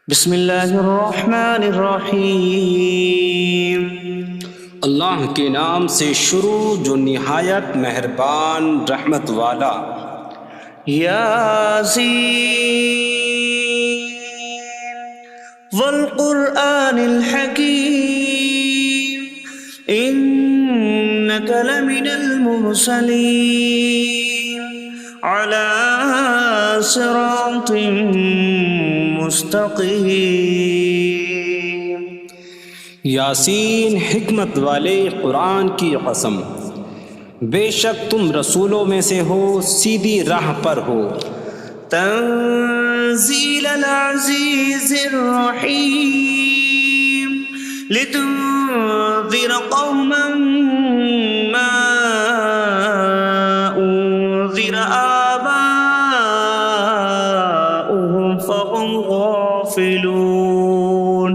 بسم اللہ الرحمن الرحیم۔ اللہ کے نام سے شروع جو نہایت مہربان رحمت والا۔ یاسین والقرآن الحکیم انک لمن المرسلین علی صراط مستقیم۔ یاسین حکمت والے قرآن کی قسم، بے شک تم رسولوں میں سے ہو، سیدھی راہ پر ہو۔ تنزیل العزیز الرحیم لتنذر قوما ما انذر آباؤهم فهم غافلون۔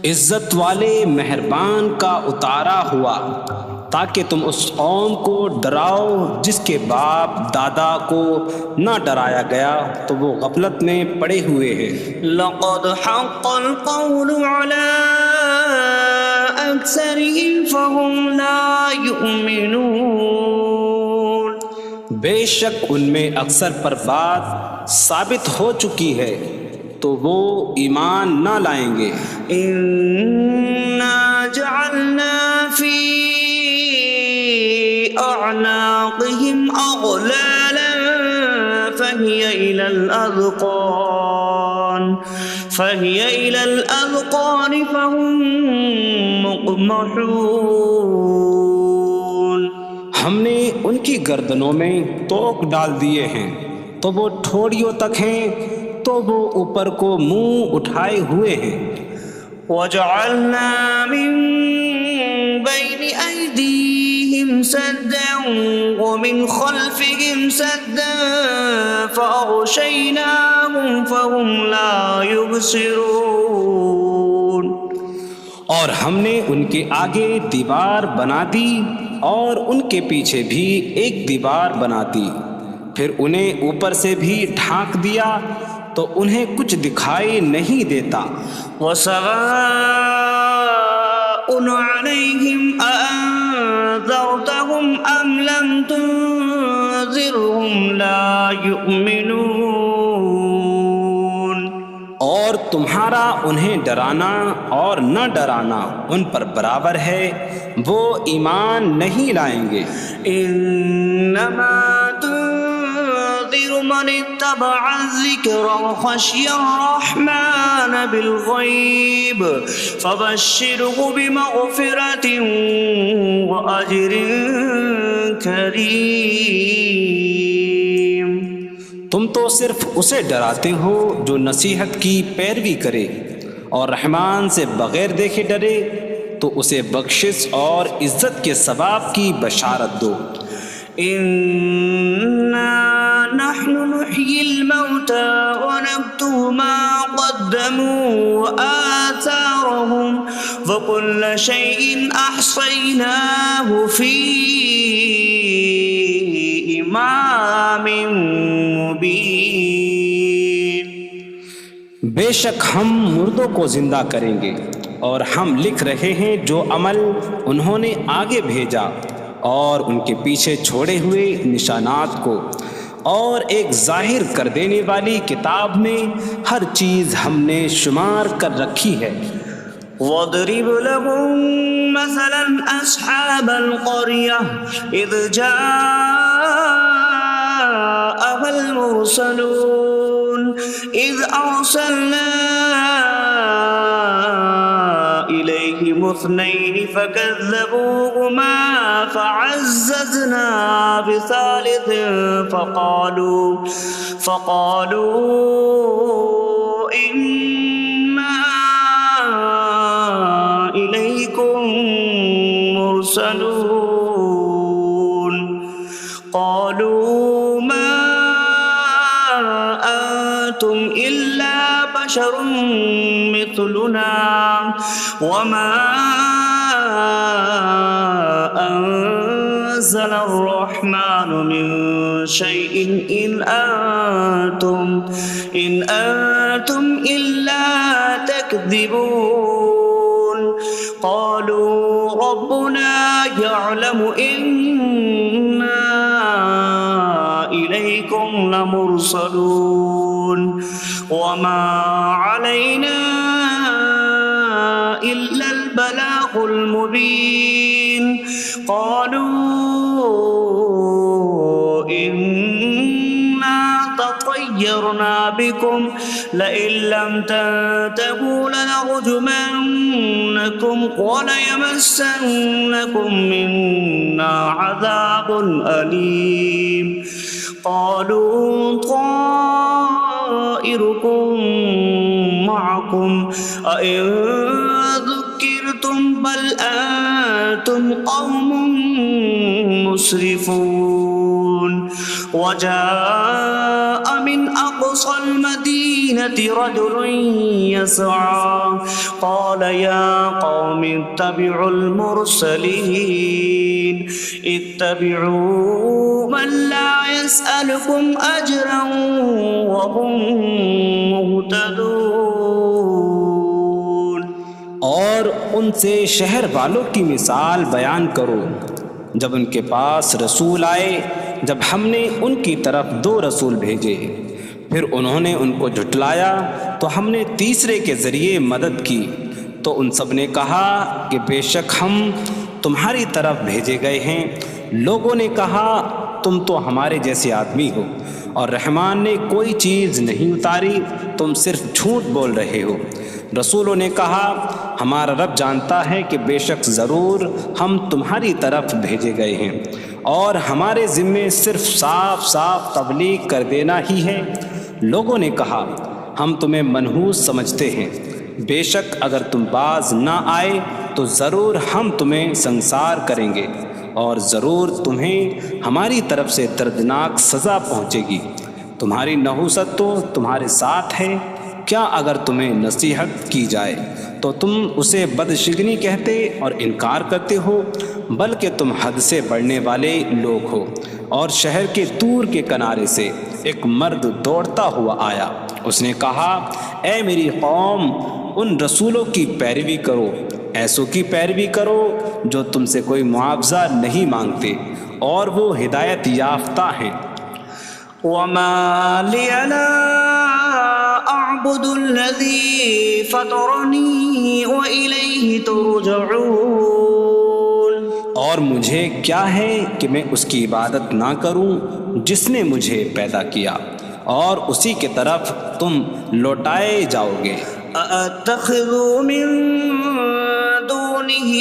عزت والے مہربان کا اتارا ہوا تاکہ تم اس قوم کو ڈراؤ جس کے باپ دادا کو نہ ڈرایا گیا تو وہ غفلت میں پڑے ہوئے ہیں۔ لقد حق القول على أكثرهم فهم لا يؤمنون۔ بے شک ان میں اکثر پر بات ثابت ہو چکی ہے تو وہ ایمان نہ لائیں گے۔ إنا جعلنا في أعناقهم أغلالا فهي إلى الأذقان فهم مقمحون۔ ہم نے ان کی گردنوں میں توق ڈال دیے ہیں تو وہ ٹھوڑیوں تک ہیں، تو وہ اوپر کو منہ اٹھائے ہوئے ہیں۔ وجعلنا من بين أيديهم سدا ومن خلفهم سدا فأغشيناهم فهم لا يبصرون۔ اور ہم نے ان کے آگے دیوار بنا دی اور ان کے پیچھے بھی ایک دیوار بنا دی، پھر انہیں اوپر سے بھی ڈھانک دیا تو انہیں کچھ دکھائی نہیں دیتا۔ وسواء عليهم أأنذرتهم أم لم تنذرهم لا يؤمنون۔ اور تمہارا انہیں ڈرانا اور نہ ڈرانا ان پر برابر ہے، وہ ایمان نہیں لائیں گے۔ انما تنذر من اتبع الذکر وخشی الرحمن بالغیب فبشره بمغفرة واجر کریم۔ تم تو صرف اسے ڈراتے ہو جو نصیحت کی پیروی کرے اور رحمان سے بغیر دیکھے ڈرے، تو اسے بخشش اور عزت کے ثواب کی بشارت دو۔ انا نحن نحيي الموتى ونكتب ما قدموا وآثارهم وكل شيء أحصيناه في إمام مبين۔ بے شک ہم مردوں کو زندہ کریں گے اور ہم لکھ رہے ہیں جو عمل انہوں نے آگے بھیجا اور ان کے پیچھے چھوڑے ہوئے نشانات کو، اور ایک ظاہر کر دینے والی کتاب میں ہر چیز ہم نے شمار کر رکھی ہے۔ وَاضْرِبْ لَهُم مَّثَلًا أَصْحَابَ الْقَرْيَةِ إِذْ جَاءَهَا الْمُرْسَلُونَ إِذْ أَرْسَلْنَا إِلَيْهِمُ اثْنَيْنِ فَكَذَّبُوهُمَا فَعَزَّزْنَا بِثَالِثٍ فَقَالُوا إِنَّا إِلَيْكُمْ مُرْسَلُونَ۔ قَالُوا مَا أَنتُمْ إِلَّا بَشَرٌ مِثْلُنَا وَمَا أَنتُمْ نزل الرحمن من شيء إن أنتم إلا تكذبون قالوا ربنا يعلم إنا إليكم لمرسلون وما علينا إلا البلاغ المبين قالوا إنا تطيرنا بكم لئن لم تنتهوا لنرجمنكم وليمسنكم منا عذاب أليم قالوا طائركم معكم أئن ذكرتم بل أنتم قوم مسرفون وجاء من أقصى المدينة رجل يسعى قال يا قوم اتبعوا المرسلين اتبعوا من لا يسألكم أجرا وهم مهتدون اور ان سے شہر والوں کی مثال بیان کرو جب ان کے پاس رسول آئے جب ہم نے ان کی طرف 2 رسول بھیجے پھر انہوں نے ان کو جھٹلایا تو ہم نے تیسرے کے ذریعے مدد کی تو ان سب نے کہا کہ بے شک ہم تمہاری طرف بھیجے گئے ہیں لوگوں نے کہا تم تو ہمارے جیسے آدمی ہو اور رحمان نے کوئی چیز نہیں اتاری تم صرف جھوٹ بول رہے ہو رسولوں نے کہا ہمارا رب جانتا ہے کہ بے شک ضرور ہم تمہاری طرف بھیجے گئے ہیں اور ہمارے ذمے صرف صاف صاف تبلیغ کر دینا ہی ہے لوگوں نے کہا ہم تمہیں منحوس سمجھتے ہیں بے شک اگر تم باز نہ آئے تو ضرور ہم تمہیں سنسار کریں گے اور ضرور تمہیں ہماری طرف سے دردناک سزا پہنچے گی تمہاری نحوست تو تمہارے ساتھ ہے کیا اگر تمہیں نصیحت کی جائے تو تم اسے بدشگنی کہتے اور انکار کرتے ہو بلکہ تم حد سے بڑھنے والے لوگ ہو اور شہر کے دور کے کنارے سے ایک مرد دوڑتا ہوا آیا اس نے کہا اے میری قوم ان رسولوں کی پیروی کرو ایسوں کی پیروی کرو جو تم سے کوئی معاوضہ نہیں مانگتے اور وہ ہدایت یافتہ ہیں وما لي لا أعبد الذي فطرني وإليه ترجعون اور مجھے کیا ہے کہ میں اس کی عبادت نہ کروں جس نے مجھے پیدا کیا اور اسی کی طرف تم لوٹائے جاؤ گے أأتخذ من دونه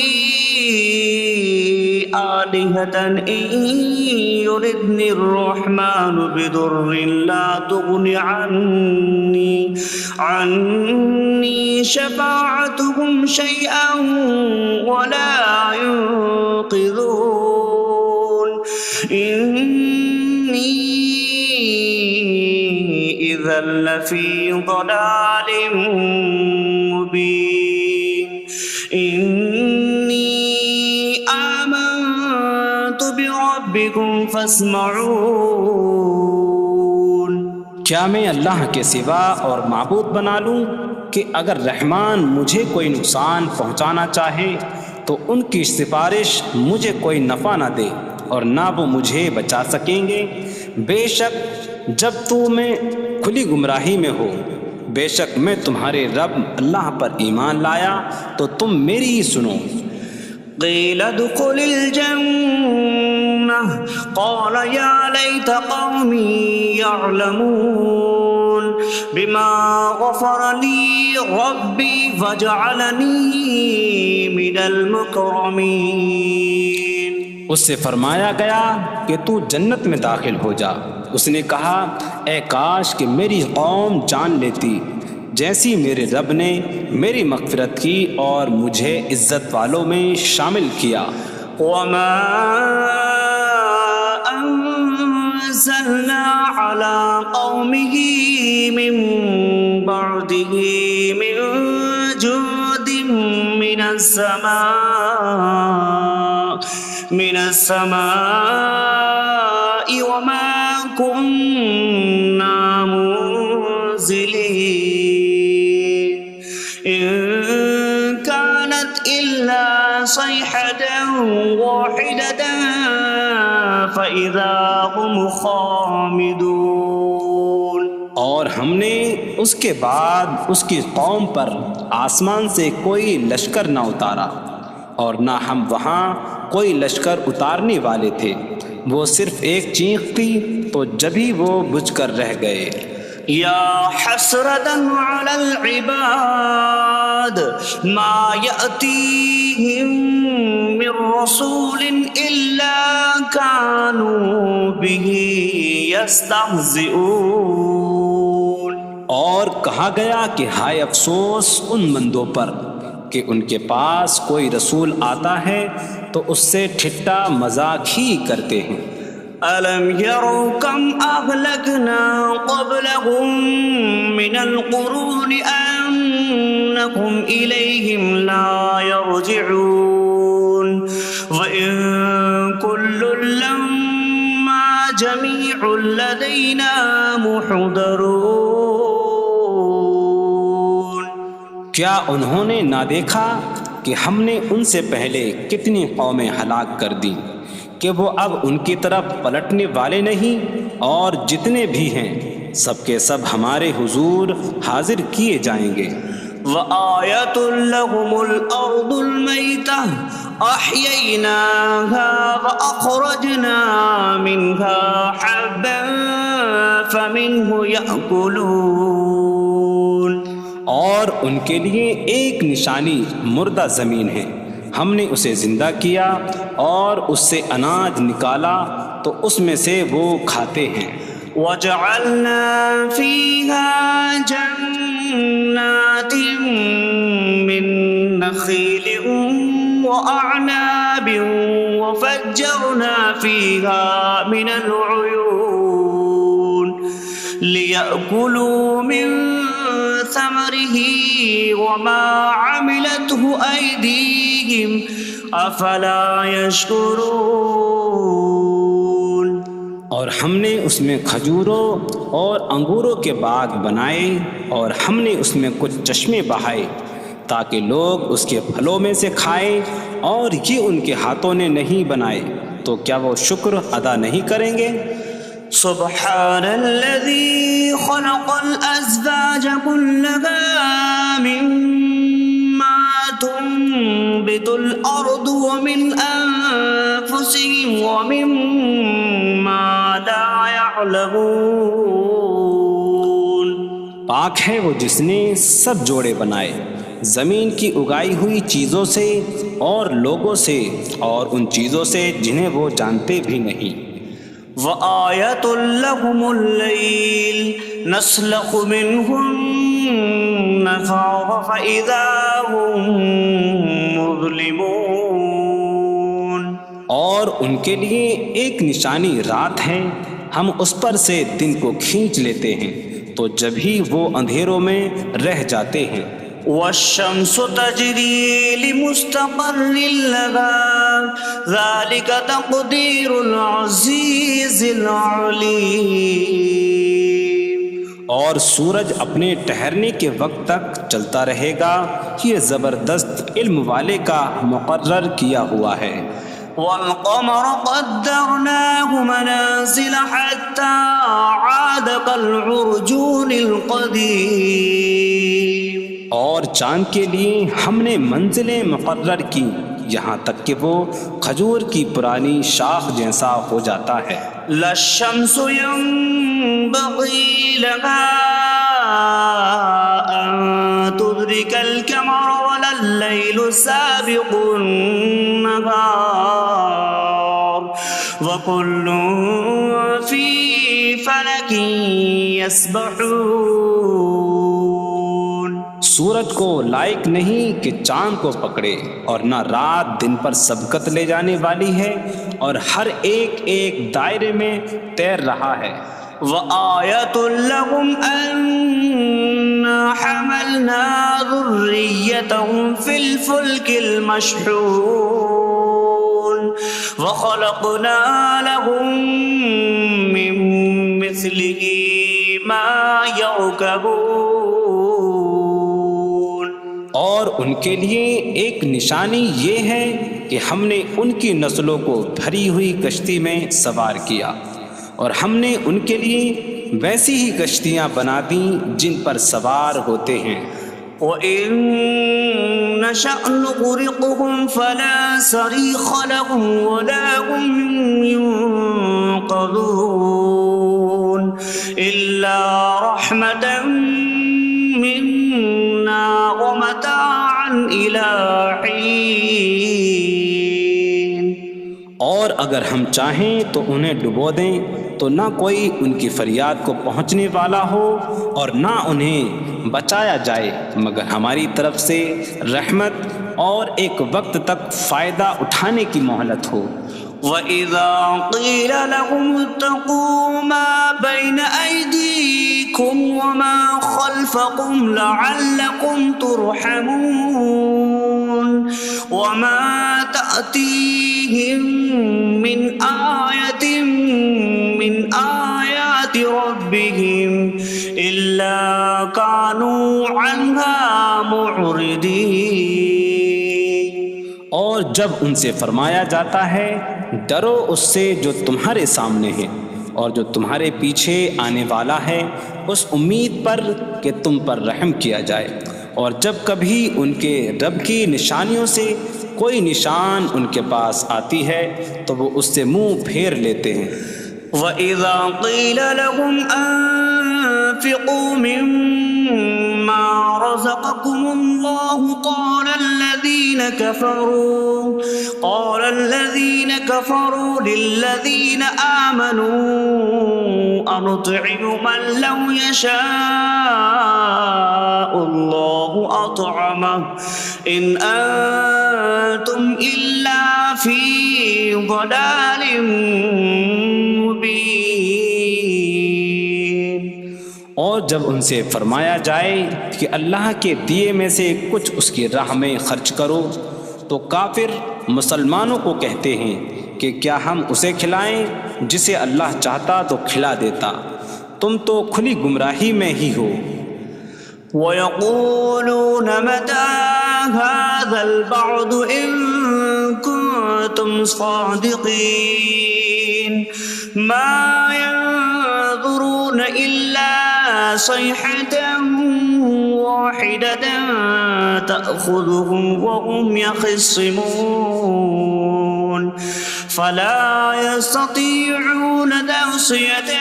آلهة إن يردني الرحمن بضر لا تغن عني شفاعتهم شيئا ولا ينقذون إني إذا لفي ضلال مبين إني آمنت بربكم فاسمعون کیا میں اللہ کے سوا اور معبود بنا لوں کہ اگر رحمان مجھے کوئی نقصان پہنچانا چاہے تو ان کی سفارش مجھے کوئی نفع نہ دے اور نہ وہ مجھے بچا سکیں گے بے شک جب میں کھلی گمراہی میں ہو بے شک میں تمہارے رب اللہ پر ایمان لایا تو تم میری ہی سنو قيل ادخل الجنة قال يا ليت قومي يعلمون بما غفر لي ربي فجعلني من المكرمين اس سے فرمایا گیا کہ تو جنت میں داخل ہو جا اس نے کہا اے کاش کہ میری قوم جان لیتی جیسی میرے رب نے میری مغفرت کی اور مجھے عزت والوں میں شامل کیا وما أنزلنا على قومه من بعده من جود من السماء من السماء وما كنا منزلين إن كانت إلا صيحة واحدة فإذا هم خامدون۔ اور ہم نے اس کے بعد اس کی قوم پر آسمان سے کوئی لشکر نہ اتارا، اور نہ ہم وہاں کوئی لشکر اتارنے والے تھے، وہ صرف ایک چیخ تھی تو جبھی وہ بجھ کر رہ گئے۔ یا حسرة على العباد ما يأتيهم من رسول إلا كانوا به يستهزئون۔ اور کہا گیا کہ ہائے افسوس ان بندوں پر کہ ان کے پاس کوئی رسول آتا ہے تو اس سے ٹھٹا مذاق ہی کرتے ہیں۔ أَلَمْ يَرَوْا كَمْ أَهْلَكْنَا قَبْلَهُمْ مِنَ الْقُرُونِ أَنَّكُمْ إِلَيْهِمْ لَا يَرْجِعُونَ وَإِن كُلٌّ لَّمَّا جَمِيعٌ لَّدَيْنَا مُحْضَرُونَ۔ کیا انہوں نے نہ دیکھا کہ ہم نے ان سے پہلے کتنی قومیں ہلاک کر دیں کہ وہ اب ان کی طرف پلٹنے والے نہیں، اور جتنے بھی ہیں سب کے سب ہمارے حضور حاضر کیے جائیں گے۔ وَآيَةٌ لَّهُمُ الْأَرْضُ الْمَيْتَةُ أَحْيَيْنَاهَا وَأَخْرَجْنَا مِنْهَا حَبًّا فَمِنْهُ يَأْكُلُونَ۔ اور ان کے لیے ایک نشانی مردہ زمین ہے، ہم نے اسے زندہ کیا اور اس سے اناج نکالا تو اس میں سے وہ کھاتے ہیں۔ وَجَعَلْنَا فِيهَا جَنَّاتٍ مِّن نَّخِيلٍ وَأَعْنَابٍ وَفَجَّرْنَا فِيهَا مِنَ الْعُيُونِ لِيَأْكُلُوا مِن ثَمَرِهِ وَمَا عَمِلَتْهُ أَيْدِيهِمْ أَفَلَا يَشْكُرُونَ۔ اور ہم نے اس میں کھجوروں اور انگوروں کے باغ بنائے، اور ہم نے اس میں کچھ چشمے بہائے تاکہ لوگ اس کے پھلوں میں سے کھائیں، اور یہ ان کے ہاتھوں نے نہیں بنائے، تو کیا وہ شکر ادا نہیں کریں گے؟ سبحان الذي خلق الأزواج كلها مما تنبت الأرض ومن أنفسهم ومما لا يعلمون۔ پاک ہے وہ جس نے سب جوڑے بنائے زمین کی اگائی ہوئی چیزوں سے اور لوگوں سے اور ان چیزوں سے جنہیں وہ جانتے بھی نہیں۔ وَآيَةٌ لَّهُمُ اللَّيْلُ نَسْلَخُ مِنْهُ النَّهَارَ فَإِذَا هُم مُظْلِمُونَ۔ اور ان کے لیے ایک نشانی رات ہے، ہم اس پر سے دن کو کھینچ لیتے ہیں تو جبھی وہ اندھیروں میں رہ جاتے ہیں۔ وَالشَّمْسُ تَجْرِي لِمُسْتَقَرٍّ لَّهَا ذَلِكَ تَقْدِيرُ الْعَزِيزِ الْعَلِيمِ۔ اور سورج اپنے ٹھہرنے کے وقت تک چلتا رہے گا، یہ زبردست علم والے کا مقرر کیا ہوا ہے۔ وَالْقَمَرَ قَدَّرْنَاهُ مَنَازِلَ حَتَّى عَادَ كَالْعُرْجُونِ الْقَدِيمِ۔ اور چاند کے لیے ہم نے منزلیں مقرر کی یہاں تک کہ وہ کھجور کی پرانی شاخ جیسا ہو جاتا ہے۔ لا الشمس ينبغي لها أن تدرك القمر ولا الليل سابق النهار وكل في فلك يسبحون۔ سورج کو لائق نہیں کہ چاند کو پکڑے، اور نہ رات دن پر سبقت لے جانے والی ہے، اور ہر ایک ایک دائرے میں تیر رہا ہے۔ وَآيَةٌ لَّهُمْ أَنَّا حَمَلْنَا ذُرِّيَّتَهُمْ فِي الْفُلْكِ الْمَشْحُونِ۔ وخلقنا لهم من مثله ما يركبون. اور ان کے لیے ایک نشانی یہ ہے کہ ہم نے ان کی نسلوں کو بھری ہوئی کشتی میں سوار کیا، اور ہم نے ان کے لیے ویسی ہی کشتیاں بنا دیں جن پر سوار ہوتے ہیں. وَإِن نَّشَأْ نُغْرِقْهُمْ فَلَا صَرِيخَ لَهُمْ وَلَا هُمْ يُنقَذُونَ إِلَّا رَحْمَةً مِّنَّا وَمَتَاعًا إِلَىٰ حِينٍ. اور اگر ہم چاہیں تو انہیں ڈبو دیں تو نہ کوئی ان کی فریاد کو پہنچنے والا ہو اور نہ انہیں بچایا جائے مگر ہماری طرف سے رحمت اور ایک وقت تک فائدہ اٹھانے کی مہلت ہو. وَإِذَا قِيلَ لَهُمُ اتَّقُوا مَا بَيْنَ أَيْدِيكُمْ وَمَا خَلْفَكُمْ لَعَلَّكُمْ تُرْحَمُونَ وَمَا تَأْتِيهِم مِّنْ آيَةٍ مِّنْ آيَاتِ رَبِّهِمْ إِلَّا كَانُوا عَنْهَا مُعْرِضِينَ. اور جب ان سے فرمایا جاتا ہے ڈرو اس سے جو تمہارے سامنے ہے اور جو تمہارے پیچھے آنے والا ہے، اس امید پر کہ تم پر رحم کیا جائے، اور جب کبھی ان کے رب کی نشانیوں سے کوئی نشان ان کے پاس آتی ہے تو وہ اس سے منہ پھیر لیتے ہیں. وَإِذَا قِيلَ لَهُمْ أَنفِقُوا مِمَّا رَزَقَكُمُ اللَّهُ قَالَ الَّذِينَ كَفَرُوا لِلَّذِينَ آمَنُوا أَنُطْعِمُ مَن لَّوْ يَشَاءُ اللَّهُ أَطْعَمَهُ إِنْ أَنتُمْ إِلَّا فِي ضَلَالٍ مبین. اور جب ان سے فرمایا جائے کہ اللہ کے دیے میں سے کچھ اس کی راہ میں خرچ کرو تو کافر مسلمانوں کو کہتے ہیں کہ کیا ہم اسے کھلائیں جسے اللہ چاہتا تو کھلا دیتا، تم تو کھلی گمراہی میں ہی ہو. وَيَقُولُونَ مَتَىٰ هَٰذَا الْوَعْدُ إِن كُنتُمْ صَادِقِينَ مَا يَنظُرُونَ إِلَّا صَيْحَةً وَاحِدَةً تَأْخُذُهُمْ وَهُمْ يَخِصِّمُونَ فَلَا يَسْتَطِيعُونَ تَوْصِيَةً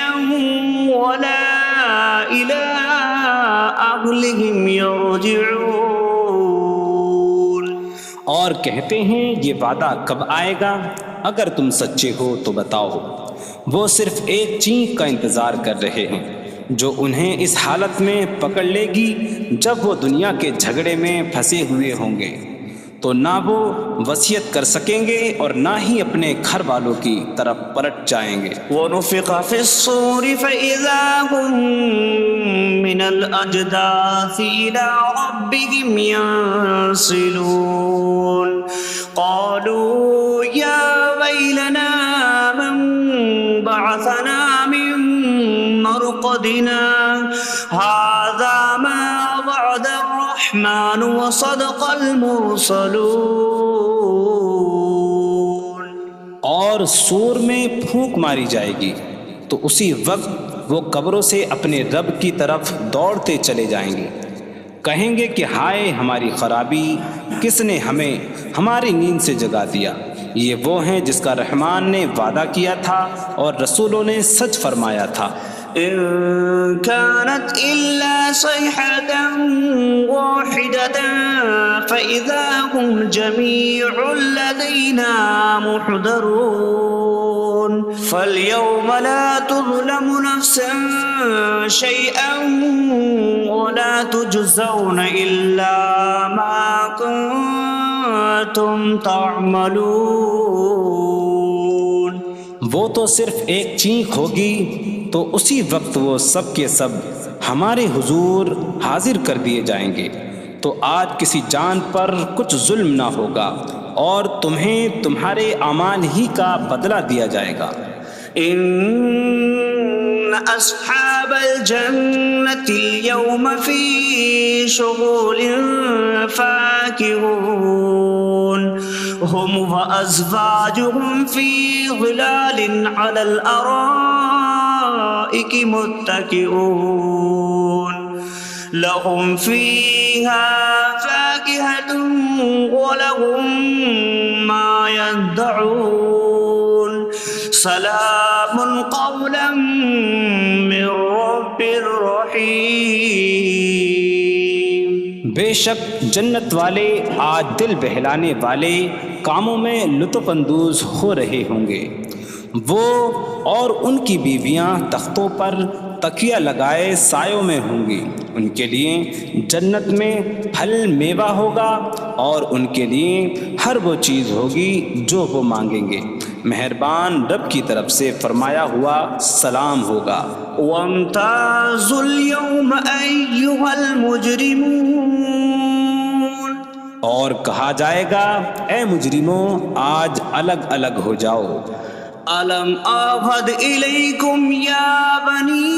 وَلَا إِلَىٰ أَهْلِهِمْ يَرْجِعُونَ. اور کہتے ہیں یہ وعدہ کب آئے گا؟ اگر تم سچے ہو تو بتاؤ. وہ صرف ایک چینک کا انتظار کر رہے ہیں جو انہیں اس حالت میں پکڑ لے گی جب وہ دنیا کے جھگڑے میں پھنسے ہوئے ہوں گے، تو نہ وہ وصیت کر سکیں گے اور نہ ہی اپنے گھر والوں کی طرف پلٹ جائیں گے. وَنُفِخَ فِي الصُّورِ فَإِذَا هُم مِّنَ الْأَجْدَاثِ إِلَىٰ رَبِّهِمْ يَنسِلُونَ قَالُوا يَا وَيْلَنَا مَن بَعَثَنَا مِن مَّرْقَدِنَا هَٰذَا مَا وَعَدَ الرَّحْمَٰنُ وَصَدَقَ الْمُرْسَلُونَ. اور سور میں پھونک ماری جائے گی تو اسی وقت وہ قبروں سے اپنے رب کی طرف دوڑتے چلے جائیں گے، کہیں گے کہ ہائے ہماری خرابی، کس نے ہمیں ہماری نیند سے جگا دیا. یہ وہ ہیں جس کا رحمان نے وعدہ کیا تھا اور رسولوں نے سچ فرمایا تھا. إن كانت إلا صيحة واحدة فإذا هم جميع لدينا محضرون فاليوم لا تظلم نفس شيئا ولا تجزون إلا ما كنتم تعملون. وہ تو صرف ایک چینک ہوگی تو اسی وقت وہ سب کے سب ہمارے حضور حاضر کر دیے جائیں گے، تو آج کسی جان پر کچھ ظلم نہ ہوگا اور تمہیں تمہارے اعمال ہی کا بدلہ دیا جائے گا۔ إن أصحاب الجنة اليوم في شغل فاكهون هم وأزواجهم في ظلال على الأرائك متكئون لهم فيها فاكهة ولهم ما يدعون سلام قولا من رب رحیم۔ بے شک جنت والے آج دل بہلانے والے کاموں میں لطف اندوز ہو رہے ہوں گے۔ وہ اور ان کی بیویاں تختوں پر تکیہ لگائے سایوں میں ہوں گی۔ ان کے لیے جنت میں پھل میوہ ہوگا اور ان کے لیے ہر وہ چیز ہوگی جو وہ مانگیں گے۔ مہربان رب کی طرف سے فرمایا ہوا سلام ہوگا۔ وامتازوا اليوم أيها المجرمون، اور کہا جائے گا اے مجرموں آج الگ الگ ہو جاؤ۔ ألم أعهد إليكم يا بني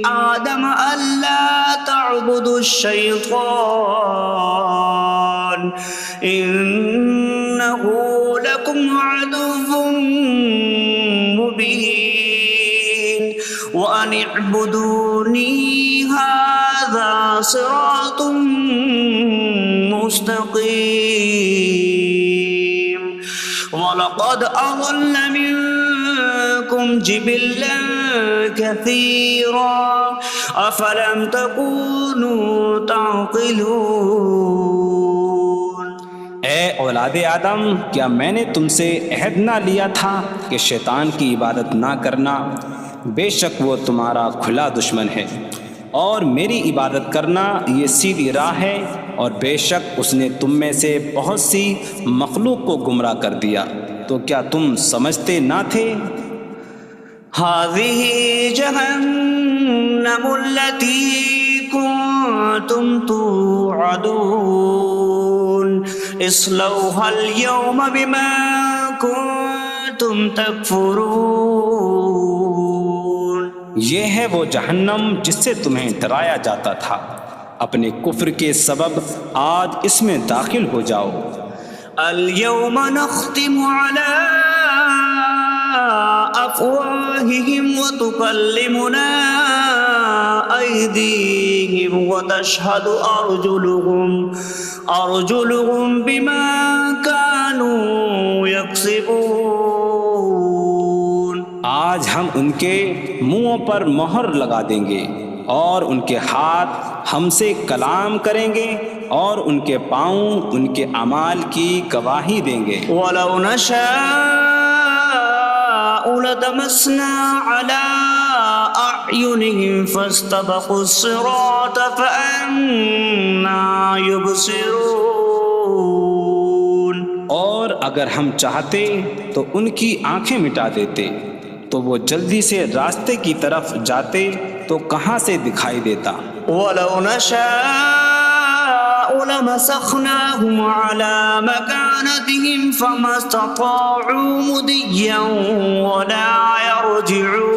آدم ألا تعبدوا الشيطان إنه لكم عدو مبين وأن اعبدوني هذا صراط مستقيم وَلَقَدْ أَضَلَّ مِنكُمْ جِبِلًّا كَثِيرًا أَفَلَمْ تَكُونُوا تَعْقِلُونَ۔ اے اولاد آدم، کیا میں نے تم سے عہد نہ لیا تھا کہ شیطان کی عبادت نہ کرنا؟ بے شک وہ تمہارا کھلا دشمن ہے، اور میری عبادت کرنا یہ سیدھی راہ ہے، اور بے شک اس نے تم میں سے بہت سی مخلوق کو گمراہ کر دیا، تو کیا تم سمجھتے نہ تھے؟ هذه جهنم التي كنتم توعدون اصلوها اليوم بما كنتم تكفرون۔ یہ ہے وہ جہنم جس سے تمہیں ڈرایا جاتا تھا، اپنے کفر کے سبب آج اس میں داخل ہو جاؤ۔ اليوم نختم على أفواههم وتكلمنا أيديهم وتشهد أرجلهم بما كانوا يكسبون۔ آج ہم ان کے منہوں پر مہر لگا دیں گے، اور ان کے ہاتھ ہم سے کلام کریں گے، اور ان کے پاؤں ان کے اعمال کی گواہی دیں گے۔ وَلَوْ نَشَاءُ لَطَمَسْنَا عَلَىٰ أَعْيُنِهِمْ فَاسْتَبَقُوا الصِّرَاطَ فَأَنَّىٰ يُبْصِرُونَ۔ اور اگر ہم چاہتے تو ان کی آنکھیں مٹا دیتے، تو وہ جلدی سے راستے کی طرف جاتے تو کہاں سے دکھائی دیتا۔ وَلَوْ نَشَاءُ لَمَسَخْنَاهُمْ عَلَىٰ مَكَانَتِهِمْ فَمَا اسْتَطَاعُوا مُضِيًّا وَلَا يَرْجِعُونَ۔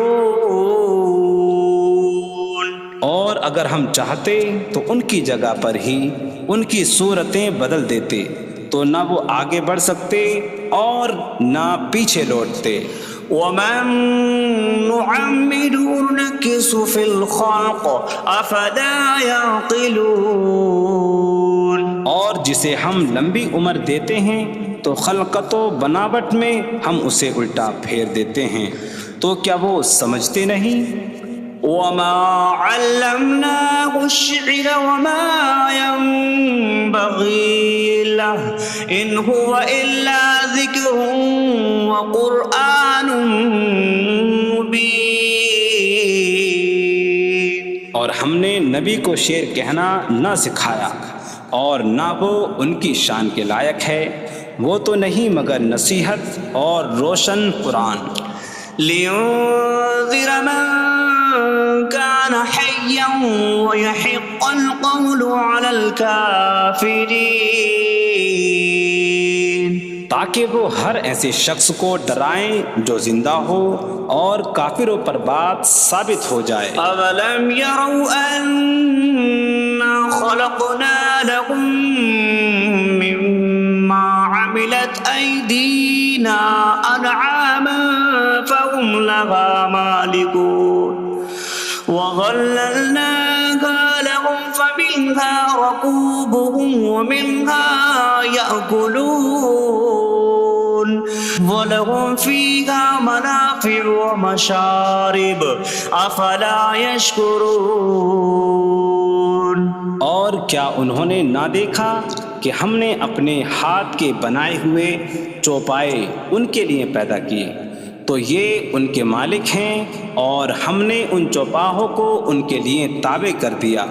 اور اگر ہم چاہتے تو ان کی جگہ پر ہی ان کی صورتیں بدل دیتے، تو نہ وہ آگے بڑھ سکتے اور نہ پیچھے لوٹتے۔ وَمَن نُّعَمِّرْهُ نُنَكِّسْهُ فِي الْخَلْقِ أَفَلَا يَعْقِلُونَ۔ اور جسے ہم لمبی عمر دیتے ہیں تو خلقت و بناوٹ میں ہم اسے الٹا پھیر دیتے ہیں، تو کیا وہ سمجھتے نہیں؟ وَمَا عَلَّمْنَاهُ الشِّعْرَ وَمَا يَنبَغِي لَهُ إِنْ هُوَ إِلَّا ذِكْرٌ وَقُرْآنٌ مُّبِينٌ۔ اور ہم نے نبی کو شعر کہنا نہ سکھایا، اور نہ وہ ان کی شان کے لائق ہے، وہ تو نہیں مگر نصیحت اور روشن قرآن۔ لِيُنذِرَ مَن كَانَ حَيًّا حيا ويحق القول على الكافرين تاکہ وہ ہر ایسے شخص کو ڈرائیں جو زندہ ہو اور کافروں پر بات ثابت ہو جائے۔ أولم يروا أنا خلقنا لهم مما عملت أيدينا أنعاما فهم لها مالكون وظللناها لهم فمنها ركوبهم ومنها يأكلون وَلَهُمْ فِيهَا مَنَافِعُ وَمَشَارِبُ أَفَلَا يَشْكُرُونَ۔ اور کیا انہوں نے نہ دیکھا کہ ہم نے اپنے ہاتھ کے بنائے ہوئے چوپائے ان کے لیے پیدا کیے، تو یہ ان کے مالک ہیں، اور ہم نے ان چوپاہوں کو ان کے لیے تابع کر دیا۔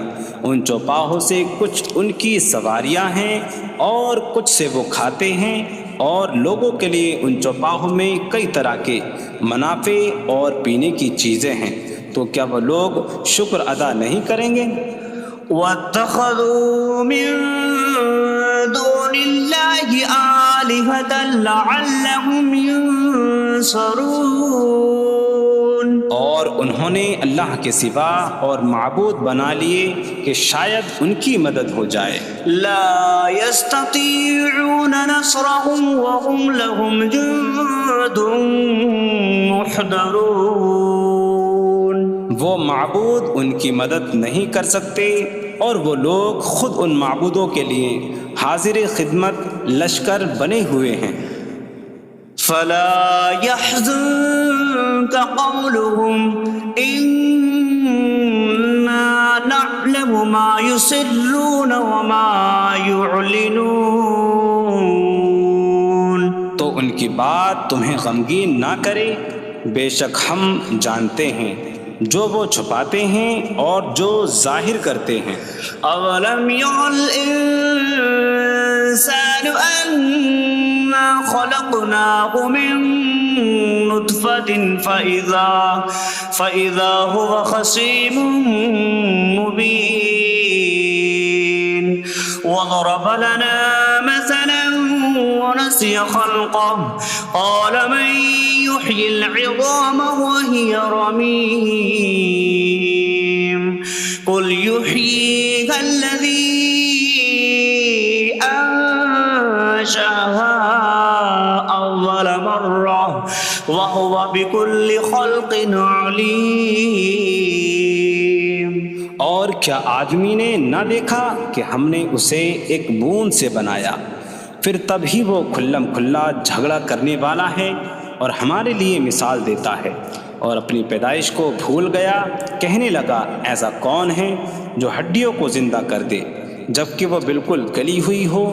ان چوپاہوں سے کچھ ان کی سواریاں ہیں اور کچھ سے وہ کھاتے ہیں، اور لوگوں کے لیے ان چوپاہوں میں کئی طرح کے منافع اور پینے کی چیزیں ہیں، تو کیا وہ لوگ شکر ادا نہیں کریں گے؟ وَاتَّخَذُوا مِن دُونِ اللَّهِ آلِهَةً لَعَلَّهُمْ يُنصَرُونَ۔ اور انہوں نے اللہ کے سوا اور معبود بنا لیے کہ شاید ان کی مدد ہو جائے۔ لا يستطيعون نصرهم وهم لهم جند محضرون۔ وہ معبود ان کی مدد نہیں کر سکتے، اور وہ لوگ خود ان معبودوں کے لیے حاضر خدمت لشکر بنے ہوئے ہیں۔ فلا يحزنك قولهم إنا نعلم ما يسرون وما يعلنون۔ تو ان کی بات تمہیں غمگین نہ کرے، بے شک ہم جانتے ہیں جو وہ چھپاتے ہیں اور جو ظاہر کرتے ہیں۔ اولم ير الانسان انا خلقناه من نطفة فإذا هو خصيم مبين وضرب لنا مثلا ونسي خلقه قال من يحيي العظام وهي رميم قل يحييها الذي أنشأها أول مرة وهو بكل خلق عليم۔ اور کیا آدمی نے نہ دیکھا کہ ہم نے اسے ایک بوند سے بنایا، پھر تب ہی وہ کھلم کھلا جھگڑا کرنے والا ہے اور ہمارے لیے مثال دیتا ہے، اور اپنی پیدائش کو بھول گیا، کہنے لگا ایسا کون ہے جو ہڈیوں کو زندہ کر دے جبکہ وہ بالکل گلی ہوئی ہو؟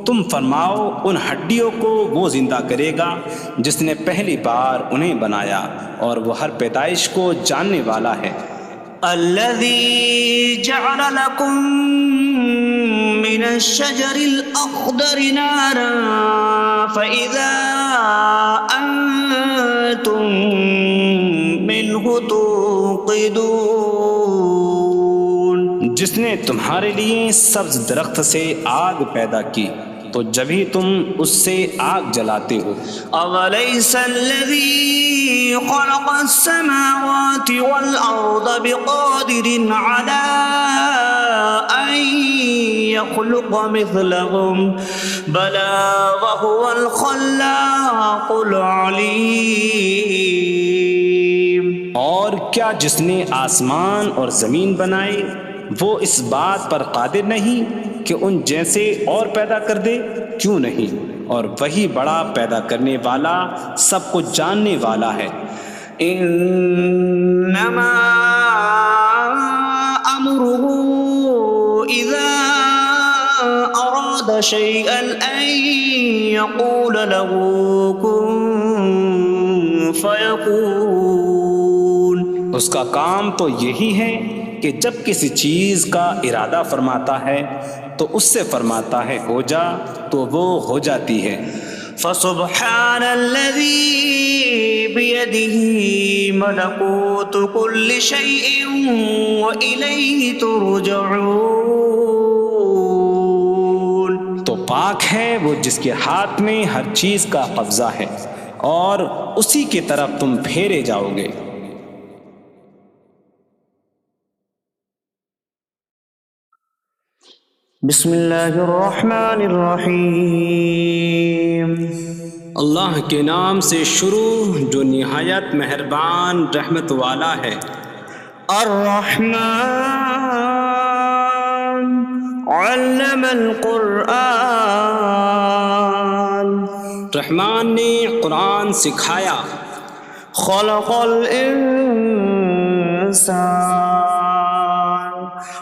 تم فرماؤ ان ہڈیوں کو وہ زندہ کرے گا جس نے پہلی بار انہیں بنایا، اور وہ ہر پیدائش کو جاننے والا ہے۔ الذي جعل لكم من الشجر الأخضر نارا فإذا أنتم منه توقدون۔ جس نے تمہارے لیے سبز درخت سے آگ پیدا کی تو جبھی تم اس سے آگ جلاتے ہو۔ أَوَلَيْسَ الَّذِي خَلَقَ السَّمَاوَاتِ وَالْأَرْضَ بِقَادِرٍ عَلَىٰ أَن يَخْلُقَ مِثْلَهُم بَلَىٰ وَهُوَ الْخَلَّاقُ الْعَلِيمُ۔ اور کیا جس نے آسمان اور زمین بنائے وہ اس بات پر قادر نہیں کہ ان جیسے اور پیدا کر دے؟ کیوں نہیں، اور وہی بڑا پیدا کرنے والا سب کچھ جاننے والا ہے۔ انما امره اذا اراد شيئا ان يقول له كن فيكون۔ اس کا کام تو یہی ہے کہ جب کسی چیز کا ارادہ فرماتا ہے تو اس سے فرماتا ہے ہو جا، تو وہ ہو جاتی ہے۔ فسبحان الذي بيده ملكوت كل شيء وإليه ترجعون. تو پاک ہے وہ جس کے ہاتھ میں ہر چیز کا قبضہ ہے اور اسی کی طرف تم پھیرے جاؤ گے. بسم اللہ الرحمن الرحیم. اللہ کے نام سے شروع جو نہایت مہربان رحمت والا ہے. الرحمن علم القرآن. رحمان نے قرآن سکھایا. خلق الانسان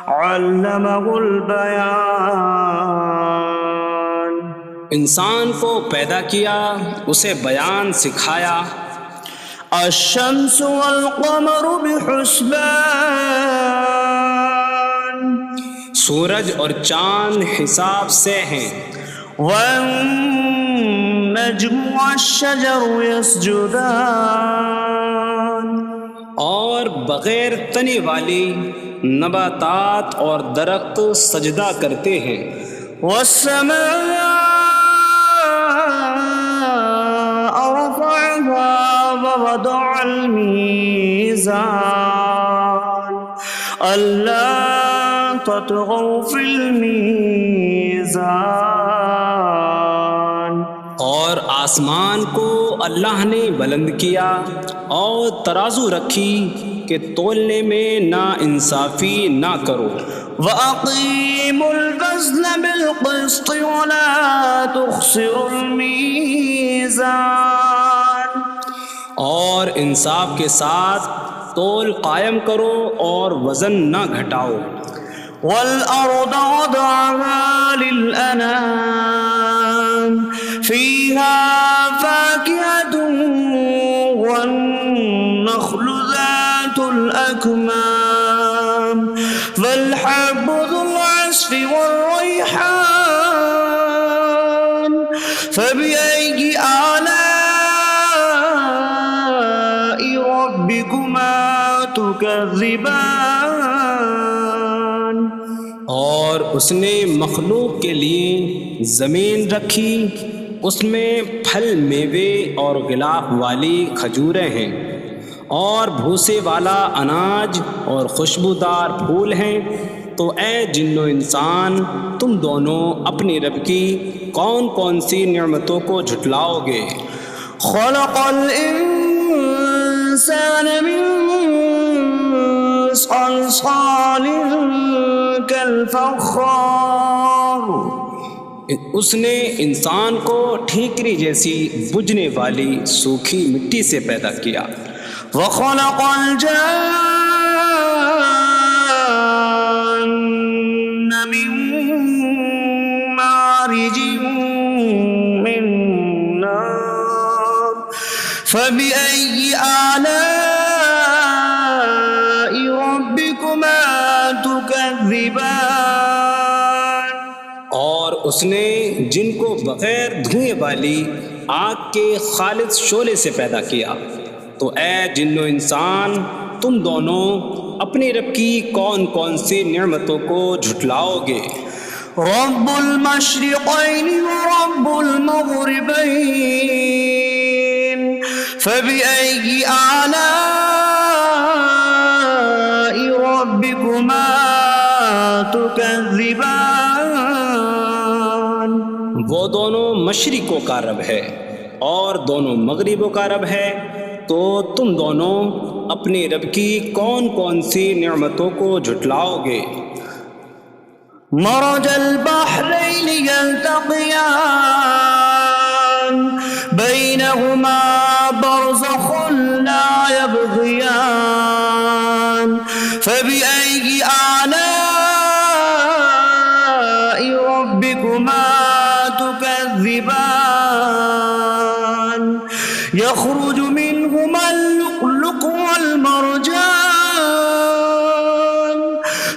علمہ البیان. انسان کو پیدا کیا اسے بیان سکھایا. الشمس والقمر بحسبان. سورج اور چاند حساب سے ہیں. والنجم والشجر يسجدان. اور بغیر تنے والی نباتات اور درخت سجدہ کرتے ہیں. والسماء رفعها ووضع الميزان ألا تطغوا في الميزان. اور آسمان کو اللہ نے بلند کیا اور ترازو رکھی کہ تولنے میں نا انصافی نہ کرو. وَأَقِيمُوا الْوَزْنَ بِالْقِسْطِ وَلَا تُخْسِرُوا الْمِيزَانَ. اور انصاف کے ساتھ تول قائم کرو اور وزن نہ گھٹاؤ. وَالْأَرْضَ وَضَعَهَا لِلْأَنَامِ فِيهَا فَاكِهَةٌ وَالنَّخْلُ ذَاتُ الْأَكْمَامِ وَالْحَبُّ ذُو الْعَصْفِ وَالرَّيْحَانُ فَبِأَيِّ آلَاءِ رَبِّكُمَا تُكَذِّبَانِ. اور اس نے مخلوق کے لیے زمین رکھی، اس میں پھل میوے اور غلاف والی کھجوریں ہیں اور بھوسے والا اناج اور خوشبودار پھول ہیں. تو اے جن و انسان تم دونوں اپنی رب کی کون کون سی نعمتوں کو جھٹلاؤ گے. خلق الانسان من صلصال کالفخار. اس نے انسان کو ٹھیکری جیسی بجھنے والی سوکھی مٹی سے پیدا کیا. وخلق الجان من مارج من نار فبأي آلاء ربكما تكذبان. اور اس نے جن کو بغیر دھوئیں والی آگ کے خالص شعلے سے پیدا کیا. تو اے جن و انسان تم دونوں اپنی رب کی کون کون سی نعمتوں کو جھٹلاؤ گے. رب المشرقین ورب المغربین فبأي آلاء ربكما تكذبان. وہ دونوں مشرقوں کا رب ہے اور دونوں مغربوں کا رب ہے. تو تم دونوں اپنی رب کی کون کون سی نعمتوں کو جھٹلاؤ گے. مرج البحرین یلتقیان بینہما برزخ لا یبغیان فبأي آلاء ربكما تكذبان. يخرج منهما اللؤلؤ والمرجان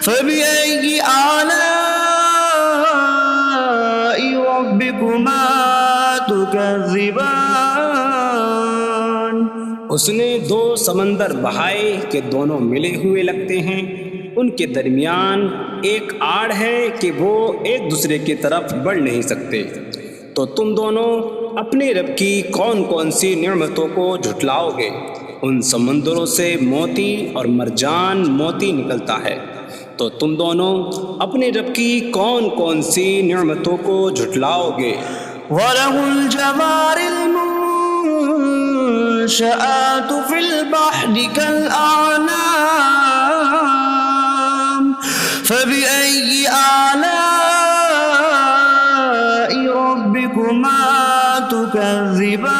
فبأي آلاء ربكما تكذبان. اس نے 2 سمندر بہائے کہ دونوں ملے ہوئے لگتے ہیں، ان کے درمیان ایک آڑ ہے کہ وہ ایک دوسرے کی طرف بڑھ نہیں سکتے، تو تم دونوں اپنے رب کی کون کون سی نعمتوں کو جھٹلاؤ گے؟ ان سمندروں سے موتی اور مرجان موتی نکلتا ہے، تو تم دونوں اپنے رب کی کون کون سی نعمتوں کو جھٹلاؤ گے؟ وَلَهُ الْجَوَارِ الْمُنشَآتُ فِي الْبَحْرِ كَالْأَعْلَامِ فَبِأَيِّ آلَاءِ رَبِّكُمَا تُكَذِّبَانِ۔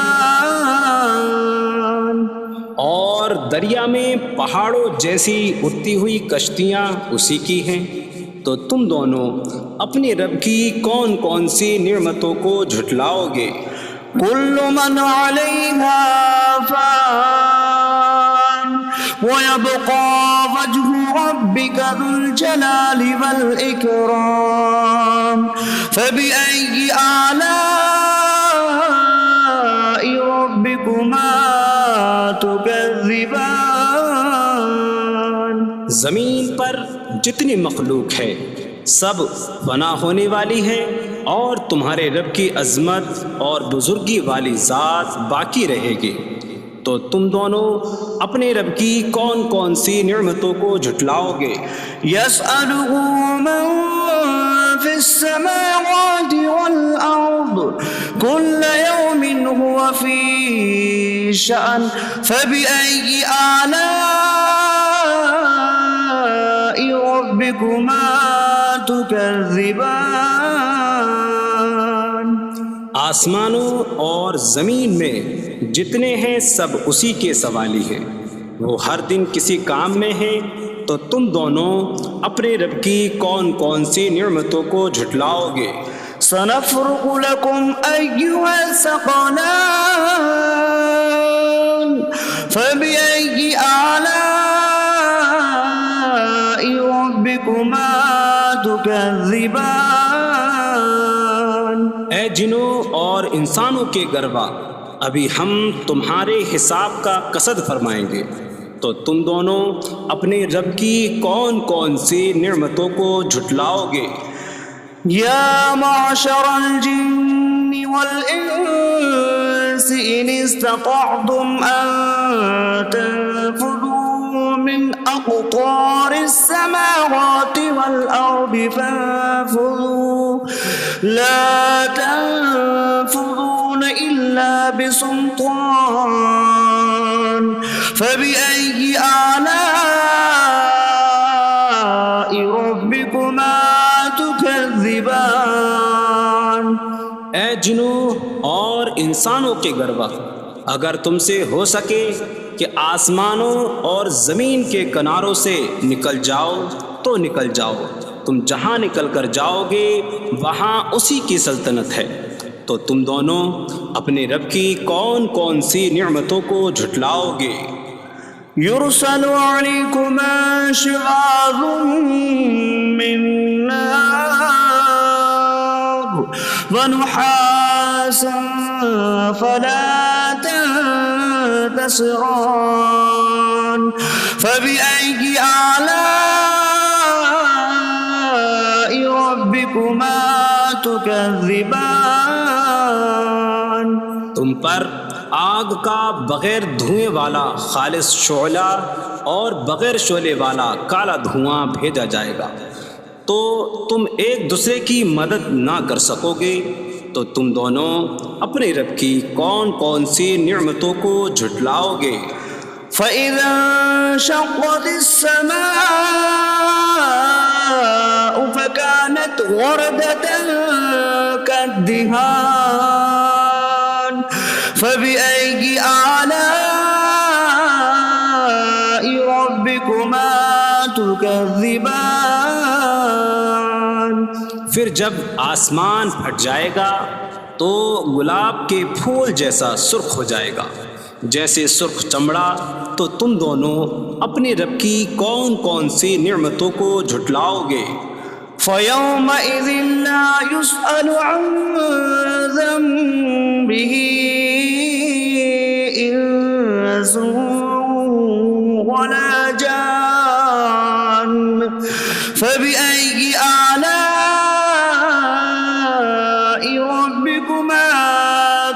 اور دریا میں پہاڑوں جیسی اڑتی ہوئی کشتیاں اسی کی ہیں، تو تم دونوں اپنے رب کی کون کون سی نعمتوں کو جھٹلاؤ گے؟ كل من عليها فان ويبقى وجه ربك ذو الجلال والإكرام فبأي آلاء ربكما تكذبان۔ زمین پر جتنی مخلوق ہے سب فنا ہونے والی ہے، اور تمہارے رب کی عظمت اور بزرگی والی ذات باقی رہے گی، تو تم دونوں اپنے رب کی کون کون سی نعمتوں کو جھٹلاؤ گے؟ يسأله من في السماوات والأرض كل يوم هو في شأن فبأي آلاء ربكما تكذبان۔ آسمانوں اور زمین میں جتنے ہیں سب اسی کے سوالی ہیں، وہ ہر دن کسی کام میں ہیں، تو تم دونوں اپنے رب کی کون کون سی نعمتوں کو جھٹلاؤ گے؟ سنفرغ لكم أيها الثقلان فبأي آلاء ربكما تكذبان۔ اے جنوں اور انسانوں کے گروہ، ابھی ہم تمہارے حساب کا قصد فرمائیں گے، تو تم دونوں اپنے رب کی کون کون سی نعمتوں کو جھٹلاؤ گے؟ يا معشر الجن والإنس إن استطعتم أن تنفذوا من أقطار السماوات والأرض فانفذوا لا تنفذون إلا بسلطان فبأي آلاء ربكما تكذبان۔ اے جنوں اور انسانوں کے گروہ، اگر تم سے ہو سکے کہ آسمانوں اور زمین کے کناروں سے نکل جاؤ تو نکل جاؤ، تم جہاں نکل کر جاؤ گے وہاں اسی کی سلطنت ہے، تو تم دونوں اپنے رب کی کون کون سی نعمتوں کو جھٹلاؤ گے؟ يرسل عليكما شواظ من نار ونحاسا فلا تنتصران فبأي آلاء ربكما تكذبان۔ تم پر آگ کا بغیر دھوئیں والا خالص شعلہ اور بغیر شعلے والا کالا دھواں بھیجا جائے گا، تو تم ایک دوسرے کی مدد نہ کر سکو گے، تو تم دونوں اپنے رب کی کون کون سی نعمتوں کو جھٹلاؤ گے؟ فَإِذَا انشَقَّتِ السَّمَاءُ فَكَانَتْ وَرْدَةً كَالدِّهَانِ فَبِأَيِّ آلَاءِ رَبِّكُمَا تُكَذِّبَانِ۔ پھر جب آسمان پھٹ جائے گا تو گلاب کے پھول جیسا سرخ ہو جائے گا، جیسے سرخ چمڑا، تو تم دونوں اپنے رب کی کون کون سی نعمتوں کو جھٹلاؤ گے؟ فَيَوْمَئِذٍ لَا يُسْأَلُ عَنْ ذَنبِهِ إِنسٌ ولا جان فبأي آلاء ربكما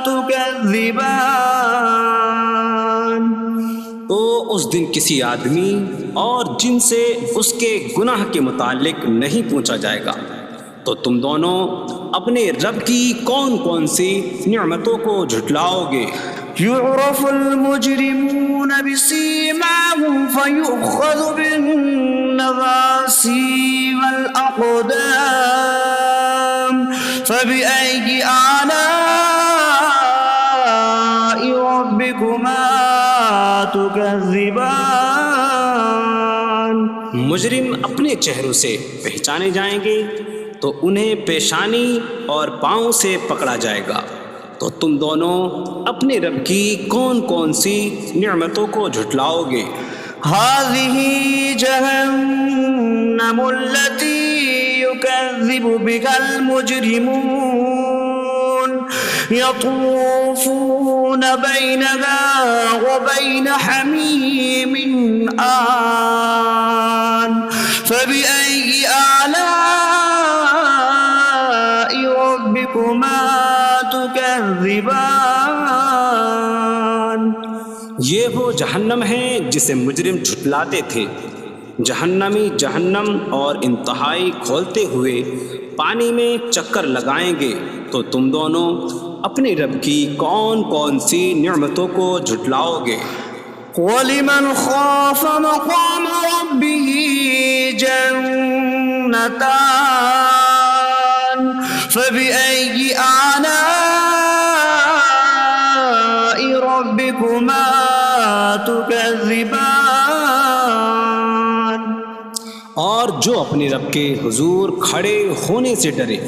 تكذبان. تو اس دن کسی آدمی اور جن سے اس کے گناہ کے متعلق نہیں پوچھا جائے گا. تو تم دونوں اپنے رب کی کون کون سی نعمتوں کو جھٹلاؤ گے؟ يعرف المجرمون بسيماهم فيؤخذ بالنواصي والأقدام فبأي آلاء ربكما تكذبان. مجرم اپنے چہروں سے پہچانے جائیں گے تو انہیں پیشانی اور پاؤں سے پکڑا جائے گا. تو تم دونوں اپنے رب کی کون کون سی نعمتوں کو جھٹلاؤ گے؟ هذه جهنم التي يكذب بها المجرمون يطوفون بينها وبين حميم آن فبأي آلاء ربكما تكذبان. یہ وہ جہنم ہے جسے مجرم جھٹلاتے تھے. جہنمی جہنم اور انتہائی کھولتے ہوئے پانی میں چکر لگائیں گے. تو تم دونوں اپنے رب کی کون کون سی نعمتوں کو جھٹلاؤ گے؟ وَلِمَنْ خَافَ مَقَامَ رَبِّهِ جَنَّتَانِ فَبِأَيِّ آلَاءِ رَبِّكُمَا تُكَذِّبَانِ. اور جو اپنے رب کے حضور کھڑے ہونے سے ڈرے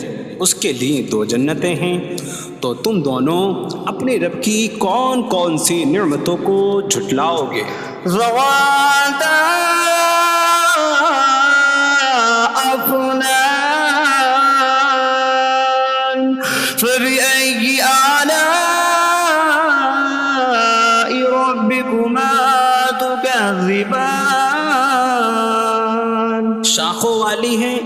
اس کے لیے دو جنتیں ہیں. تو تم دونوں اپنے رب کی کون کون سی نعمتوں کو جھٹلاؤ گے؟ ذواتا افنان فبأي آلاء ربكما تكذبان. شاخوں والی ہیں.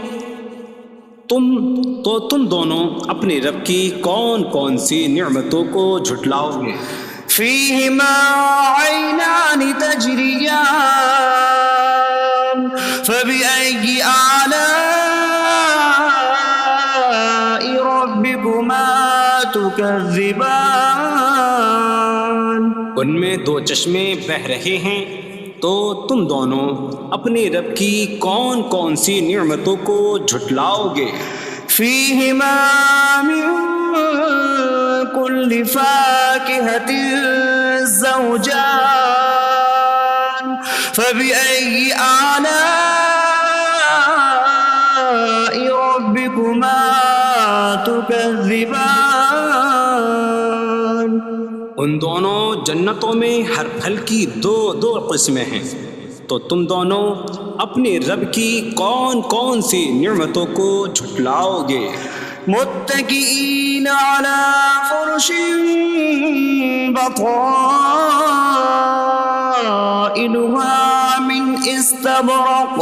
تم دونوں اپنے رب کی کون کون سی نعمتوں کو جھٹلاؤ گے؟ فيهما عينان تجريان فبأي آلاء ربكما تكذبان. ان میں دو چشمے بہہ رہے ہیں. تو تم دونوں اپنے رب کی کون کون سی نعمتوں کو جھٹلاؤ گے؟ فيهما من كل فاكهة زوجان فبأي آلاء ربكما تكذبان. ان دونوں جنتوں میں ہر پھل کی دو قسمیں ہیں. تو تم دونوں اپنے رب کی کون کون سی نعمتوں کو جھٹلاؤ گے؟ متكئين على فرش بطائنها من استبرق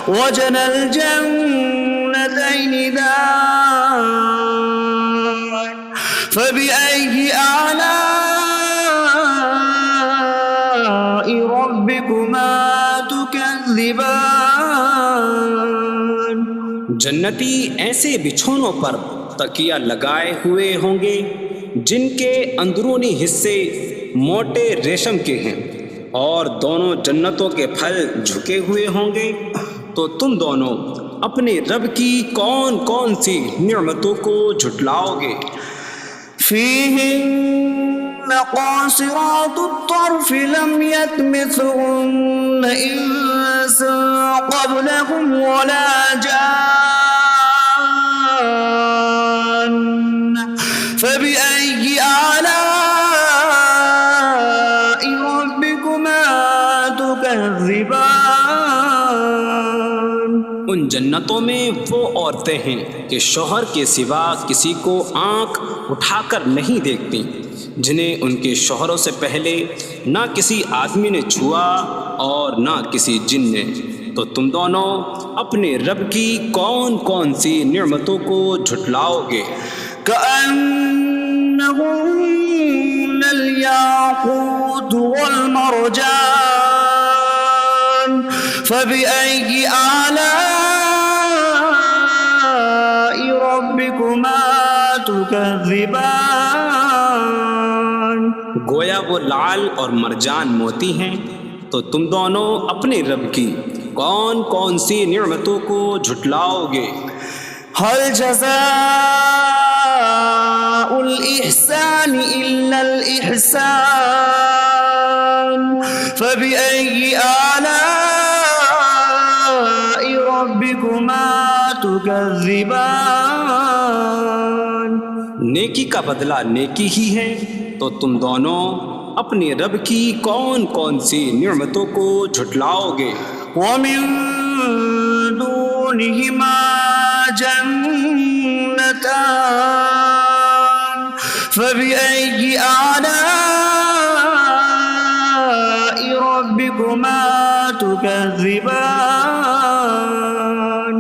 وجنى الجنتين دان فبأي آلاء ربكما تكذبان. جنتی ایسے بچھونوں پر تکیہ لگائے ہوئے ہوں گے جن کے اندرونی حصے موٹے ریشم کے ہیں اور دونوں جنتوں کے پھل جھکے ہوئے ہوں گے. تو تم دونوں اپنے رب کی کون کون سی نعمتوں کو جھٹلاؤ گے؟ فيهن قاصرات الطرف لم يطمثهن إنس قبلهم ولا جان فبأي آلاء ربكما تكذبان. ان جنتوں میں وہ عورتیں ہیں کہ شوہر کے سوا کسی کو آنکھ اٹھا کر نہیں دیکھتی. جنہیں ان کے شوہروں سے پہلے نہ کسی آدمی نے چھوا اور نہ کسی جن نے، تو تم دونوں اپنے رب کی کون کون سی نعمتوں کو جھٹلاؤ گے؟ كأنهن الياقوت والمرجان فبأي آلاء ربكما تكذبان؟ گویا وہ لعل اور مرجان موتی ہیں، تو تم دونوں اپنے رب کی کون کون سی نعمتوں کو جھٹلاؤ گے؟ هل جزاء الإحسان إلا الإحسان فبأي آلاء ربكما تكذبان؟ نیکی کا بدلہ نیکی ہی ہے، تو تم دونوں اپنے رب کی کون کون سی نعمتوں کو جھٹلاؤ گے؟ ومن دونهما جنتان فبأي آلاء ربكما تكذبان؟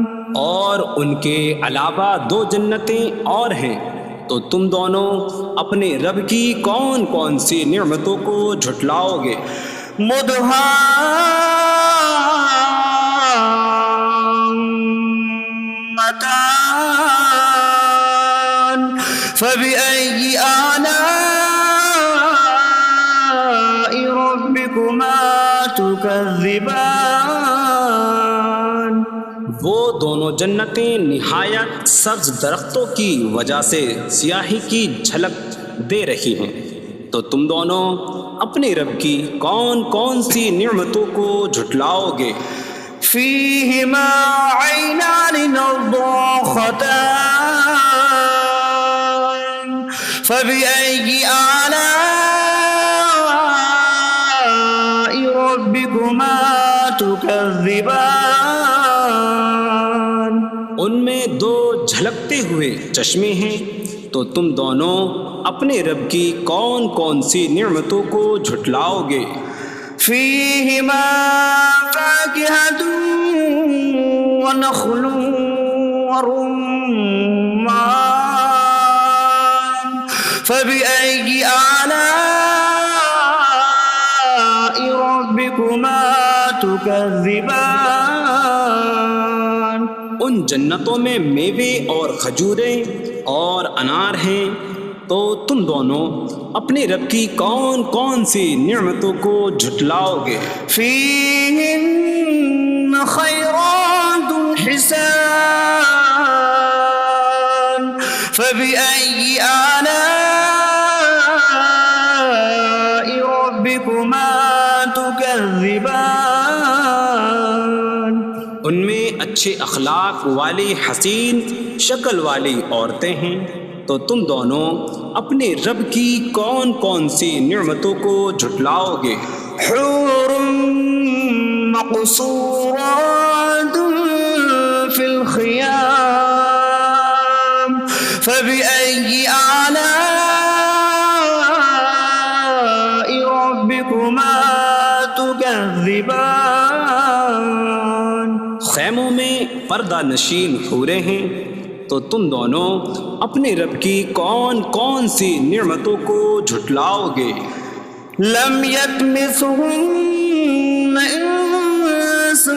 اور ان کے علاوہ دو جنتیں اور ہیں، تو تم دونوں اپنے رب کی کون کون سی نعمتوں کو جھٹلاؤ گے؟ مدهامتان فبأي آلاء ربكما تكذبان؟ وہ دونوں جنتیں نہایت سبز درختوں کی وجہ سے سیاہی کی جھلک دے رہی ہیں، تو تم دونوں اپنے رب کی کون کون سی نعمتوں کو جھٹلاؤ گے؟ فيهما عينان نضاختان فبأي آلاء ربكما تكذبان؟ ان میں دو جھلکتے ہوئے چشمے ہیں، تو تم دونوں اپنے رب کی کون کون سی نعمتوں کو جھٹلاؤ گے؟ فيهما فاكهة ونخل ورمان فبأي آلاء ربكما تكذبان؟ ان جنتوں میں میوے اور کھجوریں اور انار ہیں، تو تم دونوں اپنے رب کی کون کون سی نعمتوں کو جھٹلاؤ گے؟ فيهن خيرات حسان فبأي آلاء ربكما تكذبان؟ ان میں اچھے اخلاق والی حسین شکل والی عورتیں ہیں، تو تم دونوں اپنے رب کی کون کون سی نعمتوں کو جھٹلاؤ گے؟ حور مقصورات في الخيام فبأي آلاء ربكما تكذبان؟ خیموں میں پردہ نشین حوریں ہیں، تو تم دونوں اپنے رب کی کون کون سی نعمتوں کو جھٹلاؤ گے؟ لم يطمثهن انس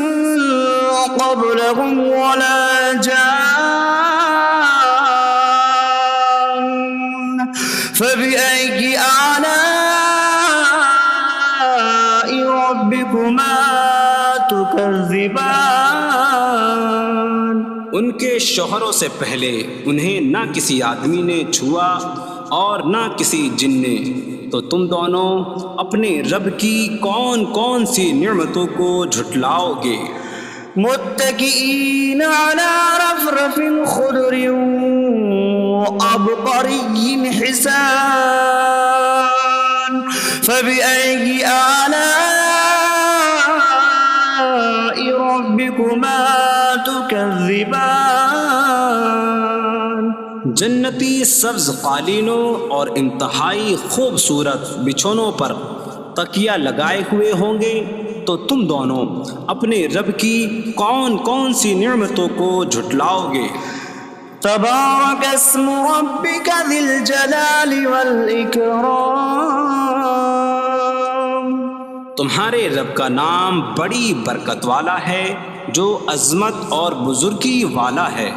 قبلهم ولا جان فبأي آلاء ربكما تكذبان؟ ان کے شوہروں سے پہلے انہیں نہ کسی آدمی نے چھوا اور نہ کسی جن نے، تو تم دونوں اپنے رب کی کون کون سی نعمتوں کو جھٹلاؤ گے؟ متكئين على رفرف خضر وعبقري حسان فبأي آلاء ربكما تكذبان؟ جنتی سبز قالینوں اور انتہائی خوبصورت بچھونوں پر تکیہ لگائے ہوئے ہوں گے، تو تم دونوں اپنے رب کی کون کون سی نعمتوں کو جھٹلاؤ گے؟ تبارک اسم ربک ذی الجلال والاکرام، تمہارے رب کا نام بڑی برکت والا ہے، جو عظمت اور بزرگی والا ہے۔